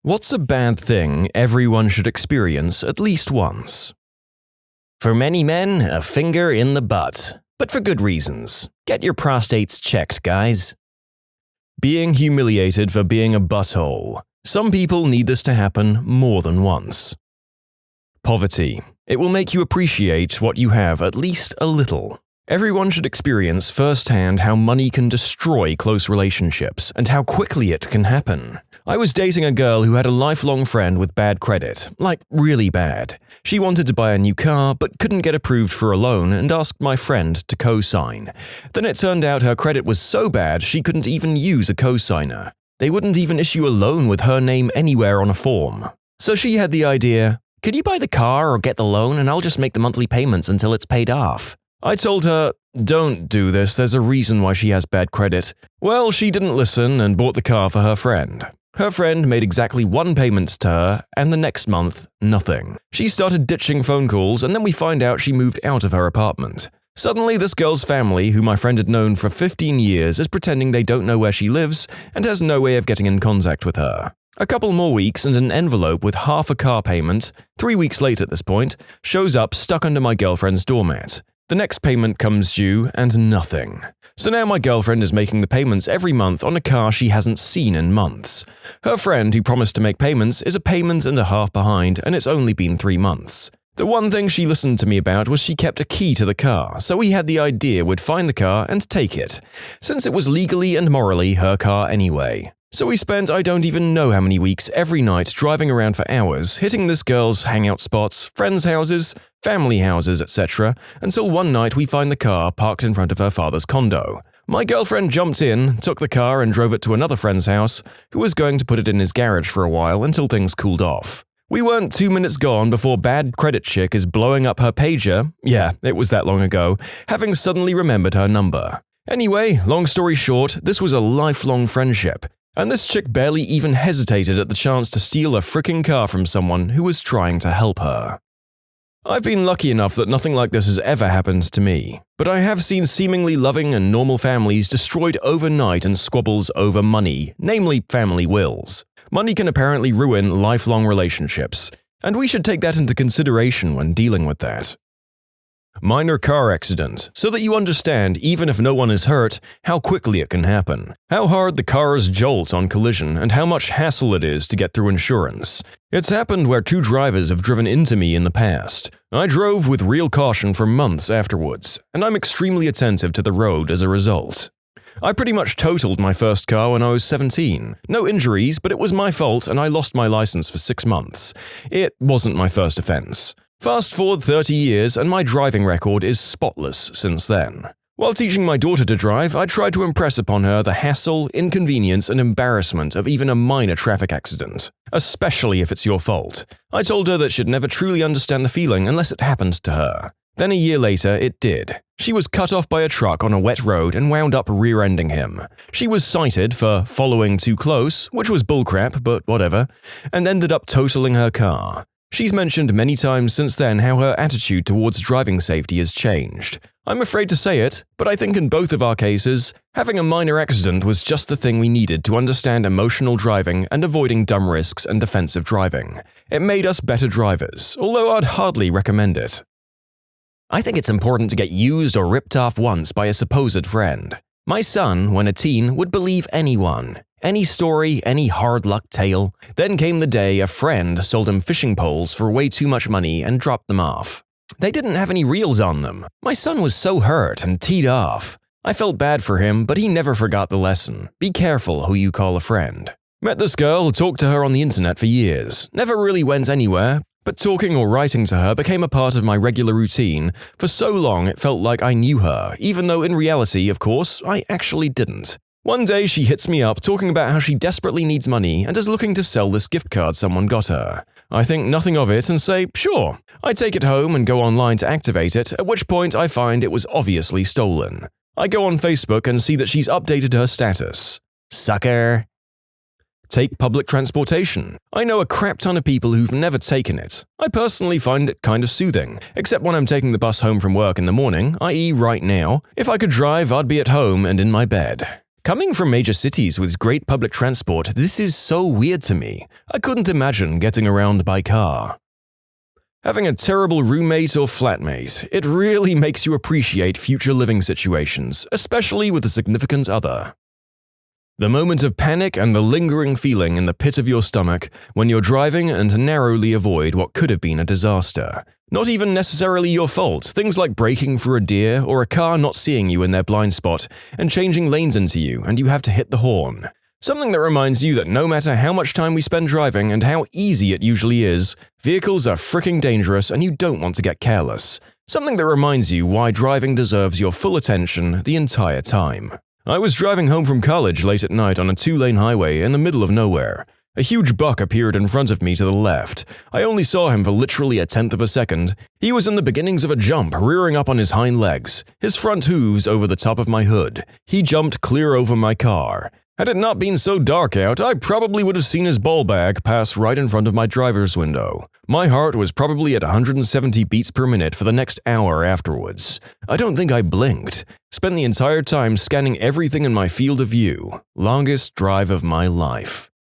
What's a bad thing everyone should experience at least once? For many men, a finger in the butt. But for good reasons. Get your prostates checked, guys. Being humiliated for being a butthole. Some people need this to happen more than once. Poverty. It will make you appreciate what you have at least a little. Everyone should experience firsthand how money can destroy close relationships and how quickly it can happen. I was dating a girl who had a lifelong friend with bad credit, like really bad. She wanted to buy a new car but couldn't get approved for a loan and asked my friend to co-sign. Then it turned out her credit was so bad she couldn't even use a co-signer. They wouldn't even issue a loan with her name anywhere on a form. So she had the idea, could you buy the car or get the loan and I'll just make the monthly payments until it's paid off? I told her, don't do this, there's a reason why she has bad credit. Well, she didn't listen and bought the car for her friend. Her friend made exactly one payment to her, and the next month, nothing. She started ditching phone calls, and then we find out she moved out of her apartment. Suddenly, this girl's family, who my friend had known for 15 years, is pretending they don't know where she lives and has no way of getting in contact with her. A couple more weeks and an envelope with half a car payment, 3 weeks late at this point, shows up stuck under my girlfriend's doormat. The next payment comes due, and nothing. So now my girlfriend is making the payments every month on a car she hasn't seen in months. Her friend, who promised to make payments, is a payment and a half behind, and it's only been 3 months. The one thing she listened to me about was she kept a key to the car, so we had the idea we'd find the car and take it, since it was legally and morally her car anyway. So we spent I don't even know how many weeks every night driving around for hours, hitting this girl's hangout spots, friends' houses, family houses, etc., until one night we find the car parked in front of her father's condo. My girlfriend jumped in, took the car and drove it to another friend's house, who was going to put it in his garage for a while until things cooled off. We weren't 2 minutes gone before bad credit chick is blowing up her pager, yeah, it was that long ago, having suddenly remembered her number. Anyway, long story short, this was a lifelong friendship. And this chick barely even hesitated at the chance to steal a frickin' car from someone who was trying to help her. I've been lucky enough that nothing like this has ever happened to me, but I have seen seemingly loving and normal families destroyed overnight in squabbles over money, namely family wills. Money can apparently ruin lifelong relationships, and we should take that into consideration when dealing with that. Minor car accident, so that you understand, even if no one is hurt, how quickly it can happen. How hard the cars jolt on collision and how much hassle it is to get through insurance. It's happened where 2 drivers have driven into me in the past. I drove with real caution for months afterwards, and I'm extremely attentive to the road as a result. I pretty much totaled my first car when I was 17. No injuries, but it was my fault and I lost my license for 6 months. It wasn't my first offense. Fast forward 30 years and my driving record is spotless since then. While teaching my daughter to drive, I tried to impress upon her the hassle, inconvenience, and embarrassment of even a minor traffic accident, especially if it's your fault. I told her that she'd never truly understand the feeling unless it happened to her. Then a year later, it did. She was cut off by a truck on a wet road and wound up rear-ending him. She was cited for following too close, which was bullcrap, but whatever, and ended up totaling her car. She's mentioned many times since then how her attitude towards driving safety has changed. I'm afraid to say it, but I think in both of our cases, having a minor accident was just the thing we needed to understand emotional driving and avoiding dumb risks and defensive driving. It made us better drivers, although I'd hardly recommend it. I think it's important to get used or ripped off once by a supposed friend. My son, when a teen, would believe anyone. Any story, any hard luck tale. Then came the day a friend sold him fishing poles for way too much money and dropped them off. They didn't have any reels on them. My son was so hurt and teed off. I felt bad for him, but he never forgot the lesson. Be careful who you call a friend. Met this girl, talked to her on the internet for years. Never really went anywhere, but talking or writing to her became a part of my regular routine. For so long it felt like I knew her, even though in reality, of course, I actually didn't. One day she hits me up talking about how she desperately needs money and is looking to sell this gift card someone got her. I think nothing of it and say, sure. I take it home and go online to activate it, at which point I find it was obviously stolen. I go on Facebook and see that she's updated her status. Sucker. Take public transportation. I know a crap ton of people who've never taken it. I personally find it kind of soothing, except when I'm taking the bus home from work in the morning, i.e. right now. If I could drive, I'd be at home and in my bed. Coming from major cities with great public transport, this is so weird to me. I couldn't imagine getting around by car. Having a terrible roommate or flatmate, it really makes you appreciate future living situations, especially with a significant other. The moment of panic and the lingering feeling in the pit of your stomach when you're driving and narrowly avoid what could have been a disaster. Not even necessarily your fault, things like braking for a deer or a car not seeing you in their blind spot and changing lanes into you and you have to hit the horn. Something that reminds you that no matter how much time we spend driving and how easy it usually is, vehicles are freaking dangerous and you don't want to get careless. Something that reminds you why driving deserves your full attention the entire time. I was driving home from college late at night on a 2-lane highway in the middle of nowhere. A huge buck appeared in front of me to the left. I only saw him for literally a tenth of a second. He was in the beginnings of a jump, rearing up on his hind legs, his front hooves over the top of my hood. He jumped clear over my car. Had it not been so dark out, I probably would have seen his ball bag pass right in front of my driver's window. My heart was probably at 170 beats per minute for the next hour afterwards. I don't think I blinked. Spent the entire time scanning everything in my field of view. Longest drive of my life.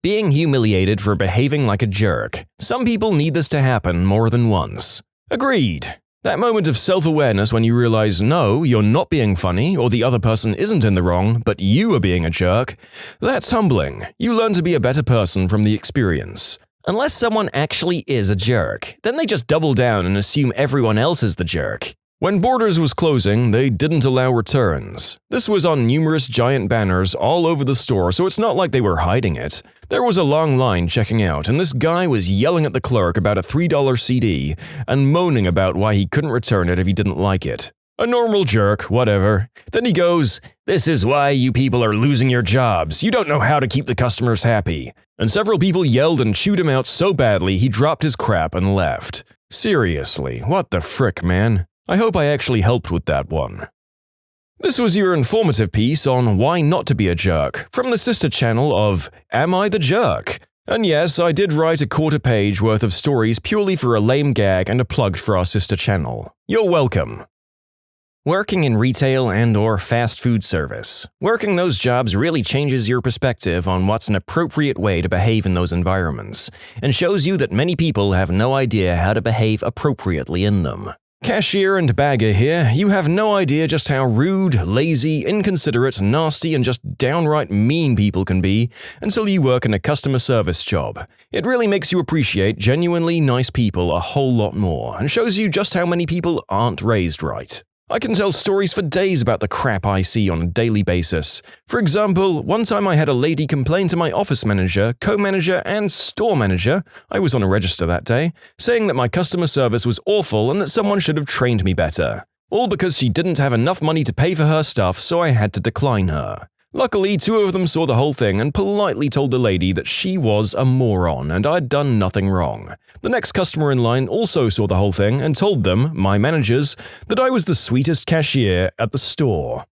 Being humiliated for behaving like a jerk. Some people need this to happen more than once. Agreed. That moment of self-awareness when you realize, no, you're not being funny, or the other person isn't in the wrong, but you are being a jerk, that's humbling. You learn to be a better person from the experience. Unless someone actually is a jerk, then they just double down and assume everyone else is the jerk. When Borders was closing, they didn't allow returns. This was on numerous giant banners all over the store, so it's not like they were hiding it. There was a long line checking out, and this guy was yelling at the clerk about a $3 CD and moaning about why he couldn't return it if he didn't like it. A normal jerk, whatever. Then he goes, "This is why you people are losing your jobs. You don't know how to keep the customers happy." And several people yelled and chewed him out so badly he dropped his crap and left. Seriously, what the frick, man? I hope I actually helped with that one. This was your informative piece on why not to be a jerk, from the sister channel of Am I the Jerk? And yes, I did write a quarter-page worth of stories purely for a lame gag and a plug for our sister channel. You're welcome. Working in retail and/or fast food service. Working those jobs really changes your perspective on what's an appropriate way to behave in those environments, and shows you that many people have no idea how to behave appropriately in them. Cashier and bagger here, you have no idea just how rude, lazy, inconsiderate, nasty, and just downright mean people can be until you work in a customer service job. It really makes you appreciate genuinely nice people a whole lot more, and shows you just how many people aren't raised right. I can tell stories for days about the crap I see on a daily basis. For example, one time I had a lady complain to my office manager, co-manager, and store manager, I was on a register that day, saying that my customer service was awful and that someone should have trained me better. All because she didn't have enough money to pay for her stuff, so I had to decline her. Luckily, 2 of them saw the whole thing and politely told the lady that she was a moron and I'd done nothing wrong. The next customer in line also saw the whole thing and told them, my managers, that I was the sweetest cashier at the store.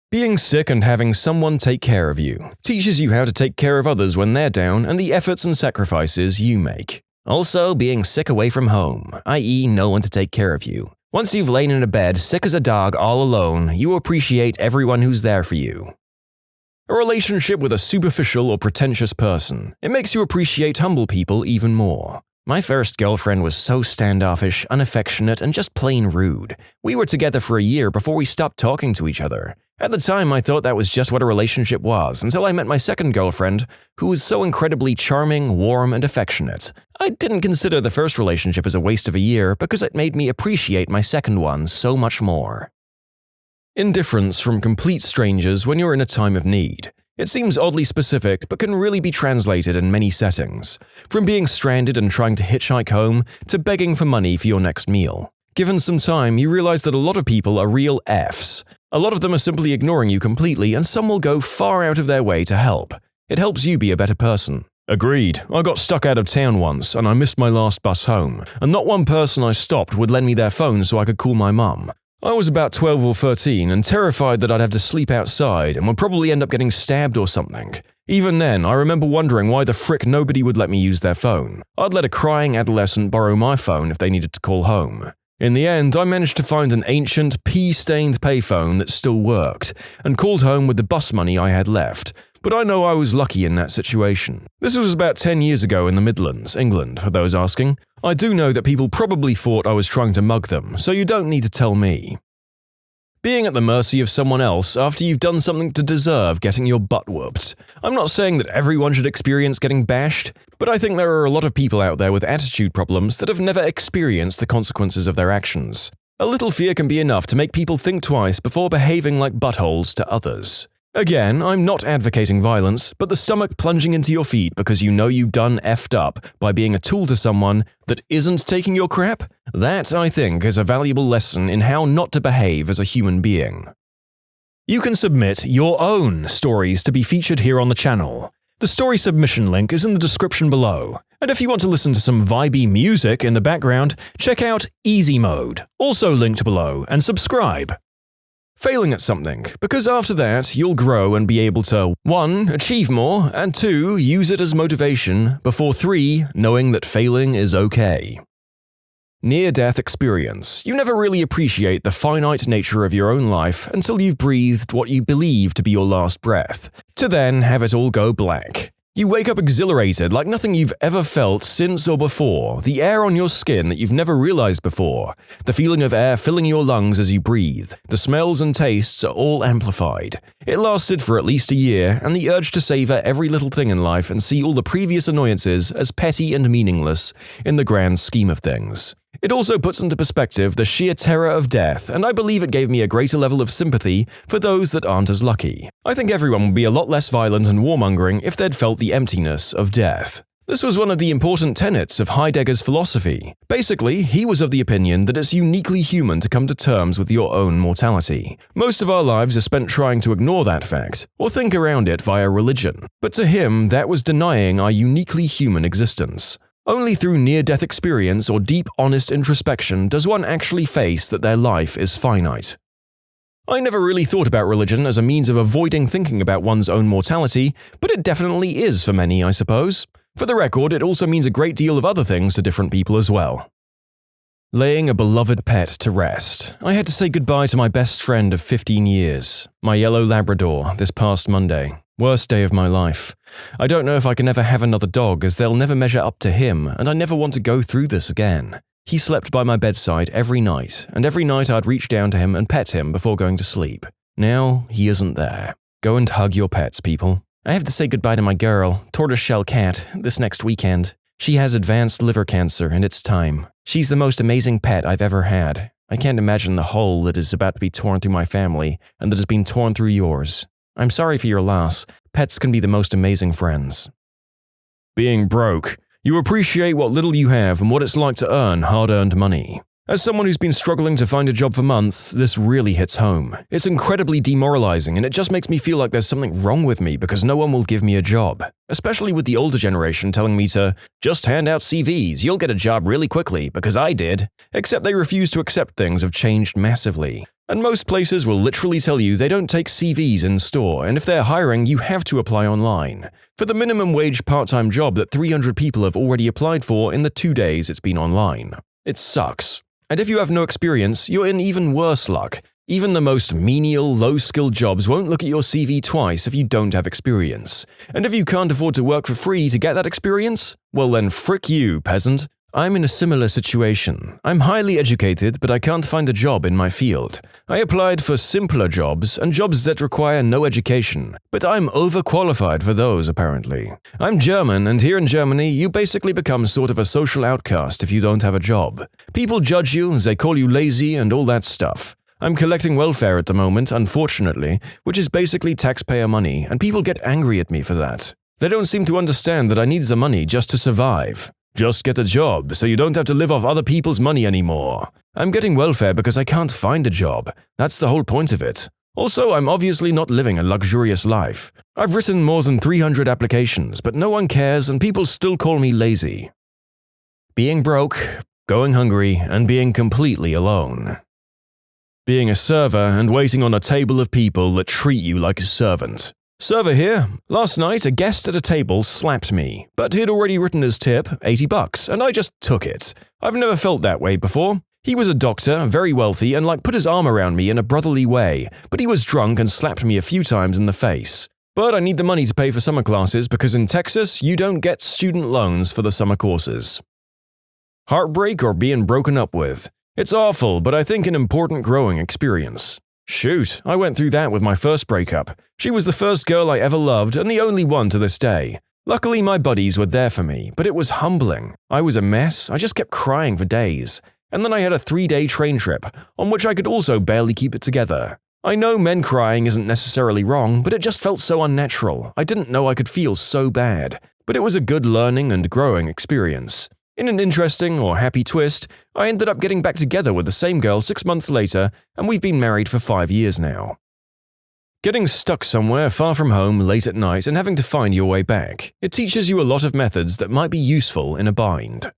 Being sick and having someone take care of you teaches you how to take care of others when they're down and the efforts and sacrifices you make. Also, being sick away from home, i.e. no one to take care of you. Once you've lain in a bed sick as a dog all alone, you appreciate everyone who's there for you. A relationship with a superficial or pretentious person. It makes you appreciate humble people even more. My first girlfriend was so standoffish, unaffectionate, and just plain rude. We were together for a year before we stopped talking to each other. At the time, I thought that was just what a relationship was, until I met my second girlfriend, who was so incredibly charming, warm, and affectionate. I didn't consider the first relationship as a waste of a year because it made me appreciate my second one so much more. Indifference from complete strangers when you're in a time of need. It seems oddly specific, but can really be translated in many settings. From being stranded and trying to hitchhike home, to begging for money for your next meal. Given some time, you realize that a lot of people are real Fs. A lot of them are simply ignoring you completely, and some will go far out of their way to help. It helps you be a better person. Agreed. I got stuck out of town once, and I missed my last bus home, and not one person I stopped would lend me their phone so I could call my mum. I was about 12 or 13 and terrified that I'd have to sleep outside and would probably end up getting stabbed or something. Even then, I remember wondering why the frick nobody would let me use their phone. I'd let a crying adolescent borrow my phone if they needed to call home. In the end, I managed to find an ancient, pea-stained payphone that still worked, and called home with the bus money I had left, but I know I was lucky in that situation. This was about 10 years ago in the Midlands, England, for those asking. I do know that people probably thought I was trying to mug them, so you don't need to tell me. Being at the mercy of someone else after you've done something to deserve getting your butt whooped. I'm not saying that everyone should experience getting bashed, but I think there are a lot of people out there with attitude problems that have never experienced the consequences of their actions. A little fear can be enough to make people think twice before behaving like buttholes to others. Again, I'm not advocating violence, but the stomach plunging into your feet because you know you done effed up by being a tool to someone that isn't taking your crap? That, I think, is a valuable lesson in how not to behave as a human being. You can submit your own stories to be featured here on the channel. The story submission link is in the description below. And if you want to listen to some vibey music in the background, check out easymode, also linked below, and subscribe. Failing at something, because after that, you'll grow and be able to 1. Achieve more, and 2. Use it as motivation, before 3. Knowing that failing is okay. Near-death experience. You never really appreciate the finite nature of your own life until you've breathed what you believe to be your last breath, to then have it all go black. You wake up exhilarated like nothing you've ever felt since or before, the air on your skin that you've never realized before, the feeling of air filling your lungs as you breathe, the smells and tastes are all amplified. It lasted for at least a year, and the urge to savor every little thing in life and see all the previous annoyances as petty and meaningless in the grand scheme of things. It also puts into perspective the sheer terror of death, and I believe it gave me a greater level of sympathy for those that aren't as lucky. I think everyone would be a lot less violent and warmongering if they'd felt the emptiness of death. This was one of the important tenets of Heidegger's philosophy. Basically, he was of the opinion that it's uniquely human to come to terms with your own mortality. Most of our lives are spent trying to ignore that fact, or think around it via religion. But to him, that was denying our uniquely human existence. Only through near-death experience or deep, honest introspection does one actually face that their life is finite. I never really thought about religion as a means of avoiding thinking about one's own mortality, but it definitely is for many, I suppose. For the record, it also means a great deal of other things to different people as well. Laying a beloved pet to rest. I had to say goodbye to my best friend of 15 years, my yellow Labrador, this past Monday. Worst day of my life. I don't know if I can ever have another dog, as they'll never measure up to him, and I never want to go through this again. He slept by my bedside every night, and every night I'd reach down to him and pet him before going to sleep. Now, he isn't there. Go and hug your pets, people. I have to say goodbye to my girl, tortoiseshell cat, this next weekend. She has advanced liver cancer, and it's time. She's the most amazing pet I've ever had. I can't imagine the hole that is about to be torn through my family, and that has been torn through yours. I'm sorry for your loss. Pets can be the most amazing friends. Being broke. You appreciate what little you have and what it's like to earn hard-earned money. As someone who's been struggling to find a job for months, this really hits home. It's incredibly demoralizing, and it just makes me feel like there's something wrong with me because no one will give me a job. Especially with the older generation telling me to just hand out CVs, you'll get a job really quickly, because I did. Except they refuse to accept things have changed massively. And most places will literally tell you they don't take CVs in store, and if they're hiring, you have to apply online. For the minimum wage part-time job that 300 people have already applied for in the 2 days it's been online. It sucks. And if you have no experience, you're in even worse luck. Even the most menial, low-skilled jobs won't look at your CV twice if you don't have experience. And if you can't afford to work for free to get that experience, well then frick you, peasant. I'm in a similar situation. I'm highly educated, but I can't find a job in my field. I applied for simpler jobs and jobs that require no education, but I'm overqualified for those, apparently. I'm German, and here in Germany, you basically become sort of a social outcast if you don't have a job. People judge you, they call you lazy, and all that stuff. I'm collecting welfare at the moment, unfortunately, which is basically taxpayer money, and people get angry at me for that. They don't seem to understand that I need the money just to survive. Just get a job, so you don't have to live off other people's money anymore. I'm getting welfare because I can't find a job. That's the whole point of it. Also, I'm obviously not living a luxurious life. I've written more than 300 applications, but no one cares and people still call me lazy. Being broke, going hungry, and being completely alone. Being a server and waiting on a table of people that treat you like a servant. Server here. Last night, a guest at a table slapped me, but he'd already written his tip, $80, and I just took it. I've never felt that way before. He was a doctor, very wealthy, and put his arm around me in a brotherly way, but he was drunk and slapped me a few times in the face. But I need the money to pay for summer classes because in Texas, you don't get student loans for the summer courses. Heartbreak or being broken up with. It's awful, but I think an important growing experience. Shoot, I went through that with my first breakup. She was the first girl I ever loved and the only one to this day. Luckily, my buddies were there for me, but it was humbling. I was a mess, I just kept crying for days. And then I had a 3-day train trip, on which I could also barely keep it together. I know men crying isn't necessarily wrong, but it just felt so unnatural. I didn't know I could feel so bad. But it was a good learning and growing experience. In an interesting or happy twist, I ended up getting back together with the same girl 6 months later, and we've been married for 5 years now. Getting stuck somewhere far from home late at night and having to find your way back. It teaches you a lot of methods that might be useful in a bind.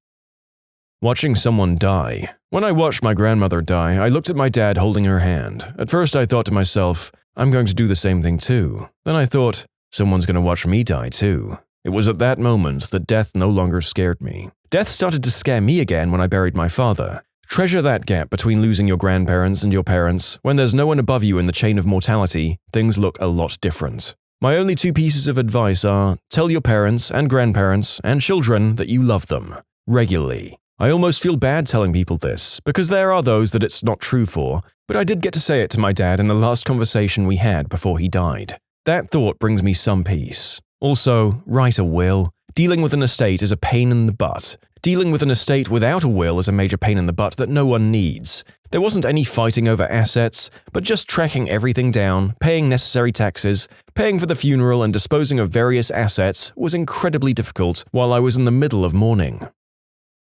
Watching someone die. When I watched my grandmother die, I looked at my dad holding her hand. At first I thought to myself, I'm going to do the same thing too. Then I thought, someone's going to watch me die too. It was at that moment that death no longer scared me. Death started to scare me again when I buried my father. Treasure that gap between losing your grandparents and your parents. When there's no one above you in the chain of mortality, things look a lot different. My only 2 pieces of advice are, tell your parents and grandparents and children that you love them. Regularly. I almost feel bad telling people this, because there are those that it's not true for, but I did get to say it to my dad in the last conversation we had before he died. That thought brings me some peace. Also, write a will. Dealing with an estate is a pain in the butt. Dealing with an estate without a will is a major pain in the butt that no one needs. There wasn't any fighting over assets, but just tracking everything down, paying necessary taxes, paying for the funeral and disposing of various assets was incredibly difficult while I was in the middle of mourning.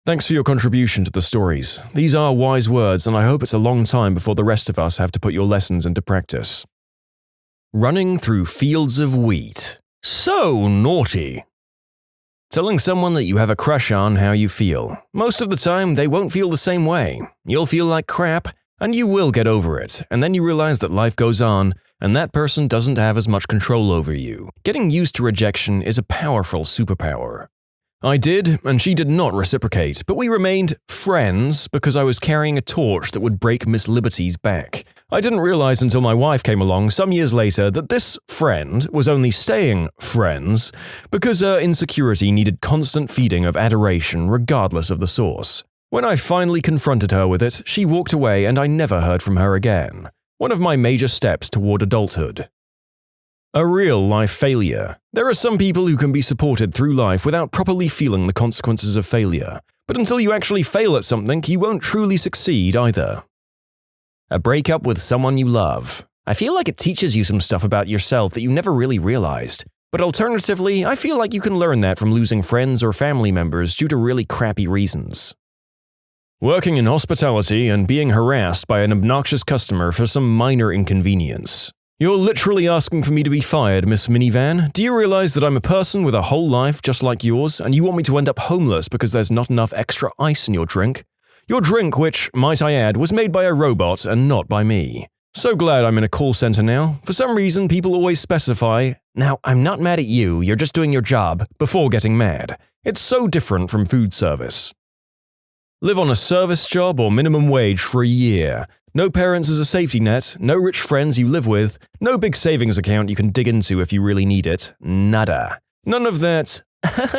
Thanks for your contribution to the stories. These are wise words, and I hope it's a long time before the rest of us have to put your lessons into practice. Running through fields of wheat. So naughty. Telling someone that you have a crush on how you feel. Most of the time, they won't feel the same way. You'll feel like crap, and you will get over it, and then you realize that life goes on, and that person doesn't have as much control over you. Getting used to rejection is a powerful superpower. I did, and she did not reciprocate, but we remained friends because I was carrying a torch that would break Miss Liberty's back. I didn't realize until my wife came along some years later that this friend was only staying friends because her insecurity needed constant feeding of adoration regardless of the source. When I finally confronted her with it, she walked away and I never heard from her again. One of my major steps toward adulthood. A real-life failure. There are some people who can be supported through life without properly feeling the consequences of failure. But until you actually fail at something, you won't truly succeed either. A breakup with someone you love. I feel like it teaches you some stuff about yourself that you never really realized. But alternatively, I feel like you can learn that from losing friends or family members due to really crappy reasons. Working in hospitality and being harassed by an obnoxious customer for some minor inconvenience. You're literally asking for me to be fired, Miss Minivan. Do you realize that I'm a person with a whole life just like yours, and you want me to end up homeless because there's not enough extra ice in your drink? Your drink, which, might I add, was made by a robot and not by me. So glad I'm in a call center now. For some reason, people always specify, "Now, I'm not mad at you, you're just doing your job," before getting mad. It's so different from food service. Live on a service job or minimum wage for a year. No parents as a safety net, no rich friends you live with, no big savings account you can dig into if you really need it. Nada. None of that.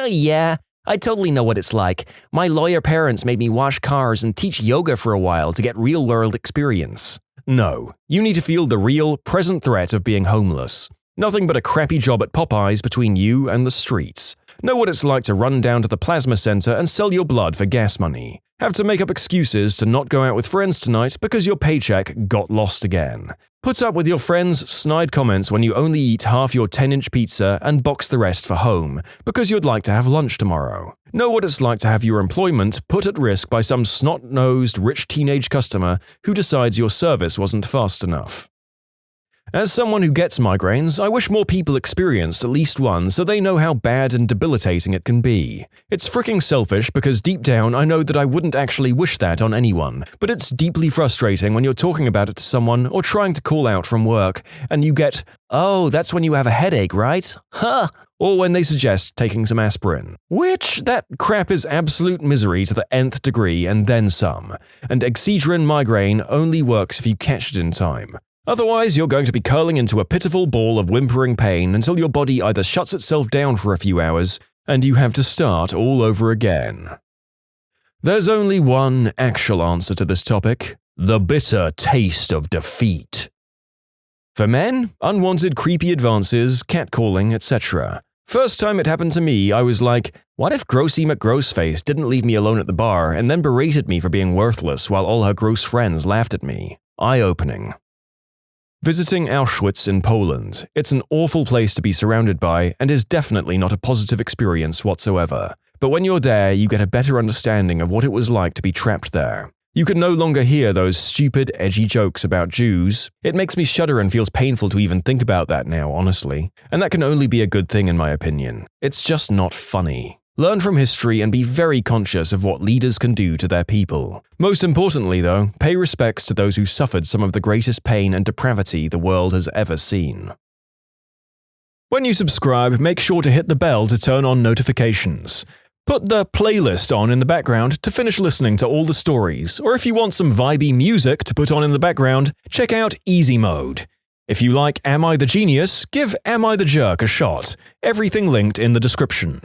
Yeah, I totally know what it's like. My lawyer parents made me wash cars and teach yoga for a while to get real-world experience. No, you need to feel the real, present threat of being homeless. Nothing but a crappy job at Popeyes between you and the streets. Know what it's like to run down to the plasma center and sell your blood for gas money. Have to make up excuses to not go out with friends tonight because your paycheck got lost again. Put up with your friends' snide comments when you only eat half your 10-inch pizza and box the rest for home because you'd like to have lunch tomorrow. Know what it's like to have your employment put at risk by some snot-nosed rich teenage customer who decides your service wasn't fast enough. As someone who gets migraines, I wish more people experienced at least one so they know how bad and debilitating it can be. It's freaking selfish because deep down I know that I wouldn't actually wish that on anyone, but it's deeply frustrating when you're talking about it to someone or trying to call out from work, and you get, "Oh, that's when you have a headache, right? Huh!" or when they suggest taking some aspirin, which that crap is absolute misery to the nth degree and then some, and Excedrin migraine only works if you catch it in time. Otherwise, you're going to be curling into a pitiful ball of whimpering pain until your body either shuts itself down for a few hours and you have to start all over again. There's only one actual answer to this topic: the bitter taste of defeat. For men, unwanted creepy advances, catcalling, etc. First time it happened to me, I was like, what if Grossy McGrossface didn't leave me alone at the bar and then berated me for being worthless while all her gross friends laughed at me? Eye-opening. Visiting Auschwitz in Poland, it's an awful place to be surrounded by and is definitely not a positive experience whatsoever. But when you're there, you get a better understanding of what it was like to be trapped there. You can no longer hear those stupid, edgy jokes about Jews. It makes me shudder and feels painful to even think about that now, honestly. And that can only be a good thing in my opinion. It's just not funny. Learn from history and be very conscious of what leaders can do to their people. Most importantly, though, pay respects to those who suffered some of the greatest pain and depravity the world has ever seen. When you subscribe, make sure to hit the bell to turn on notifications. Put the playlist on in the background to finish listening to all the stories, or if you want some vibey music to put on in the background, check out easymode. If you like Am I the Genius, give Am I the Jerk a shot. Everything linked in the description.